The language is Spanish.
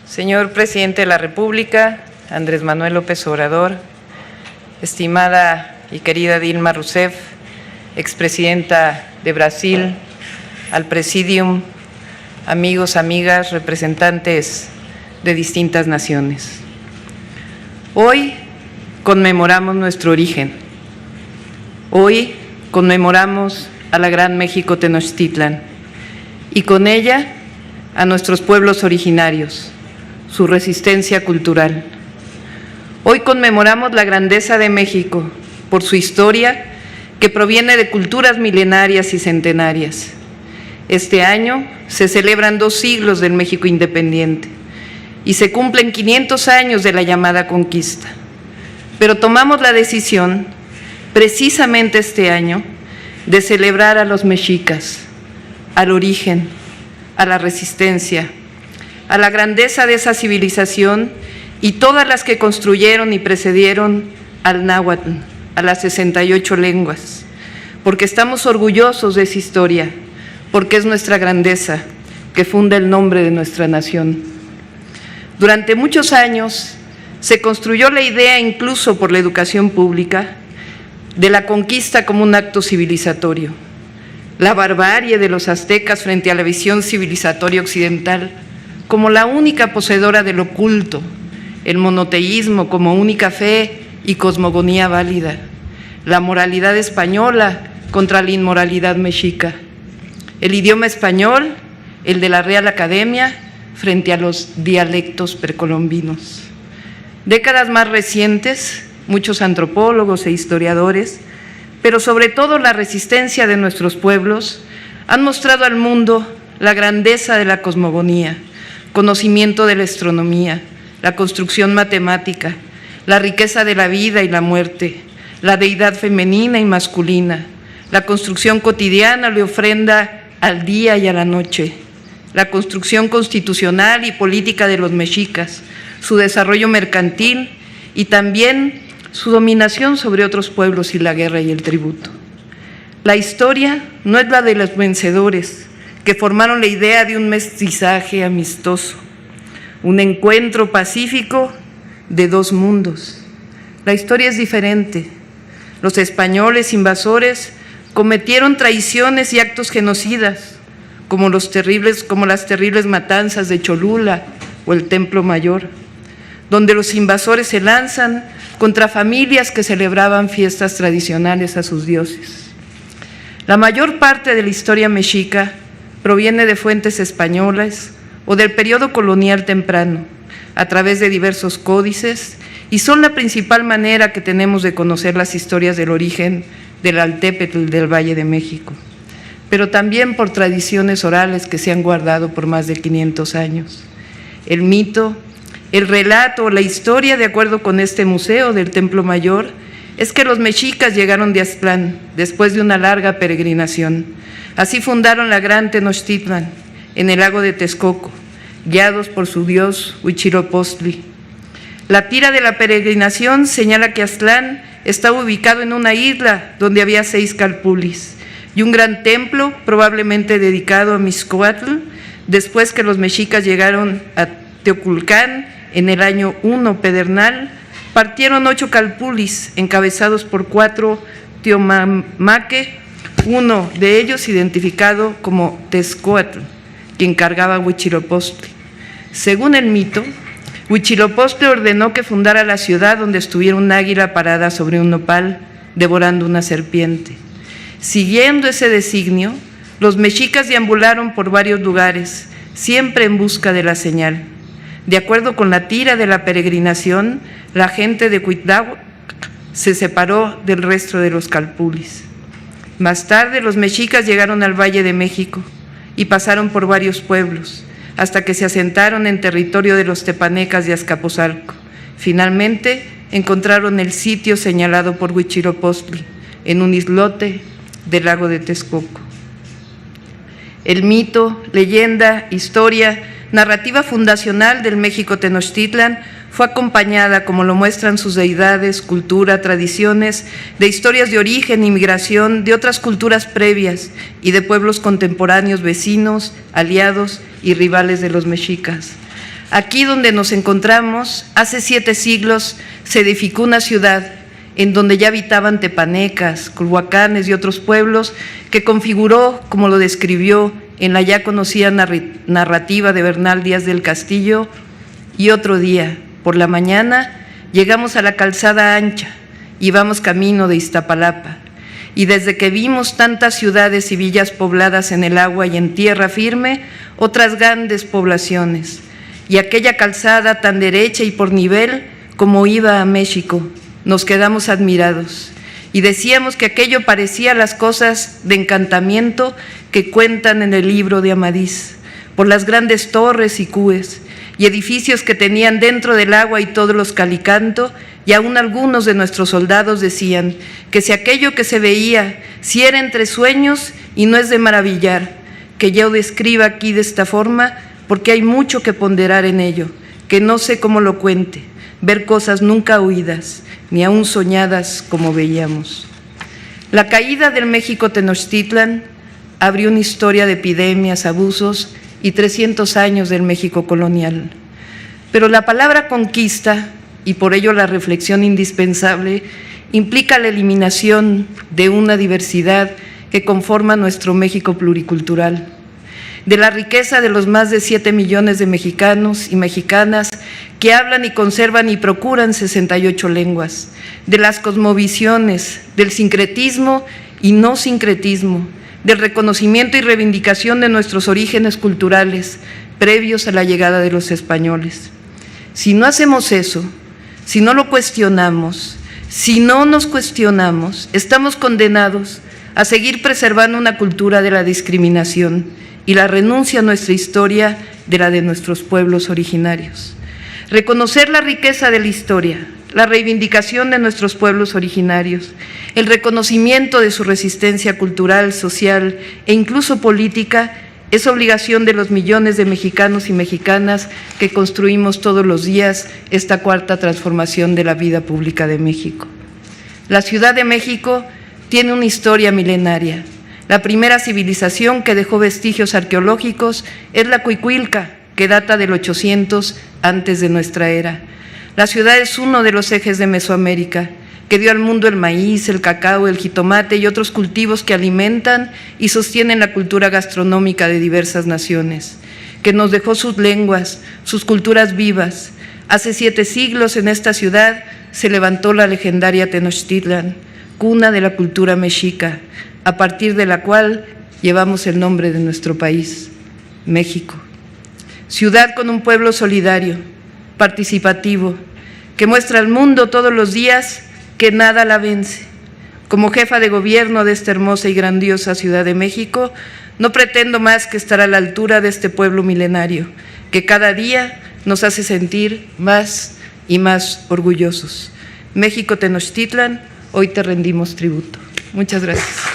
Señor Presidente de la República, Andrés Manuel López Obrador, estimada y querida Dilma Rousseff, expresidenta de Brasil, al Presidium, amigos, amigas, representantes de distintas naciones. Hoy conmemoramos nuestro origen. Hoy conmemoramos a la Gran México Tenochtitlan y con ella a nuestros pueblos originarios, su resistencia cultural. Hoy conmemoramos la grandeza de México por su historia que proviene de culturas milenarias y centenarias. Este año se celebran 2 siglos del México independiente y se cumplen 500 años de la llamada conquista. Pero tomamos la decisión, precisamente este año, de celebrar a los mexicas, al origen, a la resistencia, a la grandeza de esa civilización y todas las que construyeron y precedieron al náhuatl, a las 68 lenguas, porque estamos orgullosos de esa historia, porque es nuestra grandeza que funda el nombre de nuestra nación. Durante muchos años se construyó la idea, incluso por la educación pública, de la conquista como un acto civilizatorio. La barbarie de los aztecas frente a la visión civilizatoria occidental como la única poseedora del oculto, el monoteísmo como única fe y cosmogonía válida, la moralidad española contra la inmoralidad mexica, el idioma español, el de la Real Academia, frente a los dialectos precolombinos. Décadas más recientes, muchos antropólogos e historiadores, pero sobre todo la resistencia de nuestros pueblos, han mostrado al mundo la grandeza de la cosmogonía, conocimiento de la astronomía, la construcción matemática, la riqueza de la vida y la muerte, la deidad femenina y masculina, la construcción cotidiana le ofrenda al día y a la noche, la construcción constitucional y política de los mexicas, su desarrollo mercantil y también su dominación sobre otros pueblos y la guerra y el tributo. La historia no es la de los vencedores, que formaron la idea de un mestizaje amistoso, un encuentro pacífico de 2 mundos. La historia es diferente. Los españoles invasores cometieron traiciones y actos genocidas, como las terribles matanzas de Cholula o el Templo Mayor, donde los invasores se lanzan contra familias que celebraban fiestas tradicionales a sus dioses. La mayor parte de la historia mexica proviene de fuentes españolas o del periodo colonial temprano, a través de diversos códices, y son la principal manera que tenemos de conocer las historias del origen del Altépetl del Valle de México, pero también por tradiciones orales que se han guardado por más de 500 años. El mito, el relato, la historia, de acuerdo con este museo del Templo Mayor, es que los mexicas llegaron de Aztlán después de una larga peregrinación. Así fundaron la Gran Tenochtitlan en el lago de Texcoco, guiados por su dios Huitzilopochtli. La tira de la peregrinación señala que Aztlán estaba ubicado en una isla donde había 6 calpulis y un gran templo probablemente dedicado a Mixcoatl, después que los mexicas llegaron a Teoculcán en el año 1 pedernal, partieron 8 calpulis encabezados por 4 Teomamaque, uno de ellos identificado como Tezcoatl, quien cargaba a Huitzilopochtli. Según el mito, Huitzilopochtli ordenó que fundara la ciudad donde estuviera un águila parada sobre un nopal, devorando una serpiente. Siguiendo ese designio, los mexicas deambularon por varios lugares, siempre en busca de la señal. De acuerdo con la tira de la peregrinación, la gente de Cuitláhuac se separó del resto de los calpulis. Más tarde, los mexicas llegaron al Valle de México y pasaron por varios pueblos, hasta que se asentaron en territorio de los tepanecas de Azcapotzalco. Finalmente, encontraron el sitio señalado por Huitzilopochtli, en un islote del lago de Texcoco. El mito, leyenda, historia, narrativa fundacional del México Tenochtitlan fue acompañada, como lo muestran sus deidades, cultura, tradiciones, de historias de origen y migración de otras culturas previas y de pueblos contemporáneos, vecinos, aliados y rivales de los mexicas. Aquí donde nos encontramos, hace 7 siglos se edificó una ciudad en donde ya habitaban tepanecas, culhuacanes y otros pueblos, que configuró, como lo describió en la ya conocida narrativa de Bernal Díaz del Castillo. Y otro día, por la mañana, llegamos a la calzada ancha, íbamos camino de Iztapalapa, y desde que vimos tantas ciudades y villas pobladas en el agua y en tierra firme, otras grandes poblaciones, y aquella calzada tan derecha y por nivel como iba a México, nos quedamos admirados y decíamos que aquello parecía las cosas de encantamiento que cuentan en el libro de Amadís, por las grandes torres y cúes y edificios que tenían dentro del agua y todos los calicanto, y aún algunos de nuestros soldados decían que si aquello que se veía, si era entre sueños y no es de maravillar, que yo describa aquí de esta forma, porque hay mucho que ponderar en ello, que no sé cómo lo cuente, ver cosas nunca oídas, ni aún soñadas como veíamos. La caída del México Tenochtitlan abrió una historia de epidemias, abusos y 300 años del México colonial. Pero la palabra conquista, y por ello la reflexión indispensable, implica la eliminación de una diversidad que conforma nuestro México pluricultural, de la riqueza de los más de 7 millones de mexicanos y mexicanas que hablan y conservan y procuran 68 lenguas, de las cosmovisiones, del sincretismo y no sincretismo, del reconocimiento y reivindicación de nuestros orígenes culturales previos a la llegada de los españoles. Si no hacemos eso, si no lo cuestionamos, si no nos cuestionamos, estamos condenados a seguir preservando una cultura de la discriminación y la renuncia a nuestra historia de la de nuestros pueblos originarios. Reconocer la riqueza de la historia, la reivindicación de nuestros pueblos originarios, el reconocimiento de su resistencia cultural, social e incluso política es obligación de los millones de mexicanos y mexicanas que construimos todos los días esta cuarta transformación de la vida pública de México. La Ciudad de México tiene una historia milenaria. La primera civilización que dejó vestigios arqueológicos es la Cuicuilca, que data del 800 antes de nuestra era. La ciudad es uno de los ejes de Mesoamérica, que dio al mundo el maíz, el cacao, el jitomate y otros cultivos que alimentan y sostienen la cultura gastronómica de diversas naciones, que nos dejó sus lenguas, sus culturas vivas. Hace 7 siglos en esta ciudad se levantó la legendaria Tenochtitlan, cuna de la cultura mexica, a partir de la cual llevamos el nombre de nuestro país, México. Ciudad con un pueblo solidario, participativo, que muestra al mundo todos los días que nada la vence. Como jefa de gobierno de esta hermosa y grandiosa Ciudad de México, no pretendo más que estar a la altura de este pueblo milenario, que cada día nos hace sentir más y más orgullosos. México Tenochtitlan, hoy te rendimos tributo. Muchas gracias.